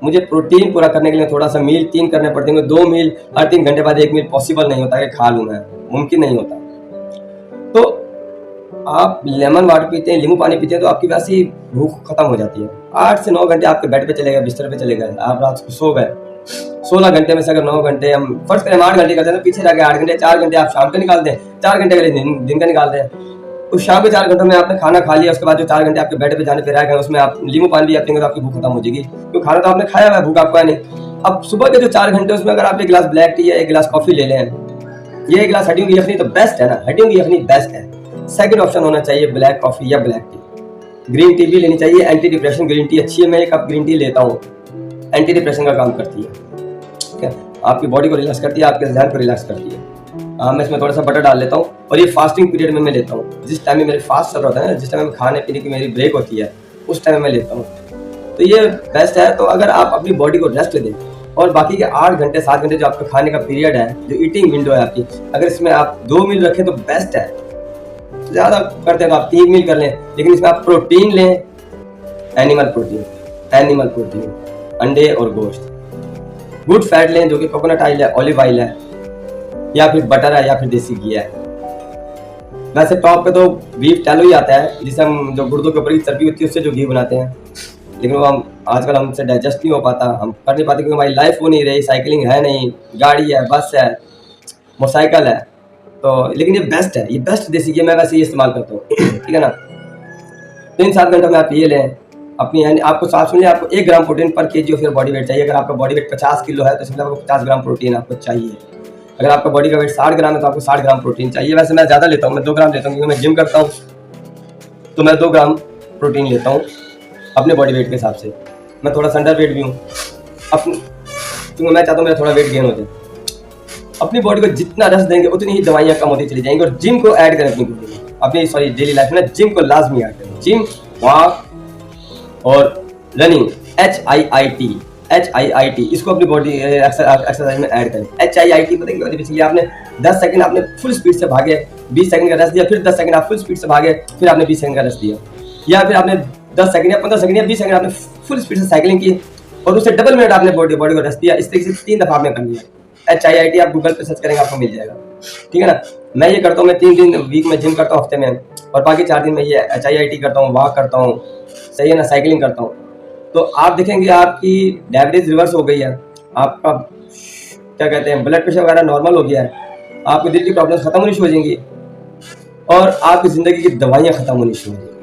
मुझे प्रोटीन पूरा करने के लिए थोड़ा सा मील 3 करने पड़ते हैं, 2 मील हर 3 घंटे बाद 1 मील पॉसिबल नहीं होता कि खा लूँ मैं, मुमकिन नहीं होता। तो आप लेमन वाटर पीते हैं, नींबू पानी पीते हैं तो आपकी वैसे ही भूख खत्म हो जाती है। 8 से 9 घंटे आपके बेड पे चले गए, बिस्तर पे चले गए, आप रात को सो गए। 16 घंटे में से अगर 9 घंटे हम फर्ज करें 8 घंटे करते हैं तो पीछे रह गए 8 घंटे, 4 घंटे आप शाम के निकाल दें, 4 घंटे के दिन का निकाल दें। उस शाम के 4 घंटों में आपने खाना खा लिया, उसके बाद जो 4 घंटे आपके बेड पे जाने पे रह गए उसमें आप नींबू पानी भी पिएंगे तो आपकी भूख खत्म हो जाएगी, क्योंकि खाना तो आपने खाया हुआ है, भूख आपको है नहीं। अब सुबह के जो 4 घंटे उसमें अगर आप 1 गिलास ब्लैक टी या 1 गिलास कॉफी ले लें, ये 1 गिलास हड्डियों की यखनी तो बेस्ट है ना, हड्डियों की यखनी बेस्ट है। सेकंड ऑप्शन होना चाहिए ब्लैक कॉफी या ब्लैक टी। ग्रीन टी भी लेनी चाहिए, एंटी डिप्रेशन ग्रीन टी अच्छी है, मैं 1 कप ग्रीन टी लेता हूँ, एंटी डिप्रेशन का काम करती है, ठीक है, आपकी बॉडी को रिलैक्स करती है, आपके ध्यान को रिलैक्स करती है। मैं इसमें थोड़ा सा बटर डाल लेता हूँ और ये फास्टिंग पीरियड में मैं लेता हूँ, जिस टाइम में मेरे फास्ट चल रहा होता है ना, जिस टाइम में खाने पीने की मेरी ब्रेक होती है उस टाइम में लेता हूँ, तो ये बेस्ट है। तो अगर आप अपनी बॉडी को रेस्ट दें और बाकी के 8 घंटे 7 घंटे जो आपका खाने का पीरियड है, जो ईटिंग विंडो है आपकी, अगर इसमें आप 2 मील रखें तो बेस्ट है। ज़्यादा करते हैं तो आप 3 मील कर लें, लेकिन इसमें आप प्रोटीन लें, एनिमल प्रोटीन, अंडे और गोश्त, गुड फैट लें जो कि कोकोनट ऑयल है, ऑलिव ऑयल है, या फिर बटर है, या फिर देसी घी है। वैसे टॉप पे तो बीफ टैलो ही आता है, जिसे हम जो गुर्दों के ऊपर की चर्बी होती है उससे जो घी बनाते हैं, लेकिन वो हम आजकल हमसे डाइजेस्ट नहीं हो पाता, हम कर नहीं पाते क्योंकि हमारी लाइफ हो नहीं रही, साइकिलिंग है नहीं, गाड़ी है, बस है, मोटरसाइकिल है, तो लेकिन ये बेस्ट है, ये बेस्ट देसी घी मैं वैसे ये इस्तेमाल करता हूँ ठीक है ना। 3-7 घंटों में आप ये लें अपनी, यानी आपको साफ सुनिए, आपको 1 ग्राम प्रोटीन पर KG of your body weight चाहिए। अगर आपका बॉडी वेट 50 किलो है तो इसमें आपको 50 ग्राम प्रोटीन आपको चाहिए। अगर आपका बॉडी का वेट 60 ग्राम है तो आपको 60 ग्राम प्रोटीन चाहिए। वैसे मैं ज़्यादा लेता हूँ, मैं 2 ग्राम लेता हूँ क्योंकि मैं जिम करता हूँ, तो मैं 2 ग्राम प्रोटीन लेता हूँ अपने बॉडी वेट के हिसाब से। मैं थोड़ा अंडर वेट भी हूँ क्योंकि मैं चाहता हूँ मेरा थोड़ा वेट गेन हो जाए। अपनी बॉडी को जितना रेस्ट देंगे उतनी ही दवाइयाँ कम होती चली जाएंगी। और जिम को ऐड करें अपनी डेली लाइफ में, जिम को लाजमी ऐड करें। जिम, वॉक और रनिंग, HIIT, इसको अपनी बॉडी एक्सरसाइज में ऐड करें। HIIT पता क्या होती है? आपने 10 सेकंड आपने फुल स्पीड से भागे, 20 सेकंड का रेस्ट दिया, फिर 10 सेकंड आप फुल स्पीड से भागे, फिर आपने 20 सेकंड का रेस्ट दिया, या फिर आपने 10 सेकंड या 15 सेकंड या 20 सेकंड आपने फुल स्पीड से साइकिलिंग की और उससे डबल मिनट आपने बॉडी को रेस्ट दिया। इस तरीके से 3 दफा आपने कर लिया। HIIT आप गूगल पे सर्च करेंगे आपको मिल जाएगा, ठीक है ना। मैं ये करता हूँ, मैं 3 दिन वीक में जिम करता हूँ हफ्ते में, और बाकी 4 दिन में ये HIIT करता हूँ, वॉक करता हूँ, सही है ना, साइकिलिंग करता हूँ। तो आप देखेंगे आपकी डायबिटीज रिवर्स हो गई है, आपका क्या कहते हैं ब्लड प्रेशर वगैरह नॉर्मल हो गया है, आपकी दिल की प्रॉब्लम खत्म होनी शुरू हो जाएंगी और आपकी ज़िंदगी की दवाइयाँ खत्म होनी शुरू हो जाएंगी।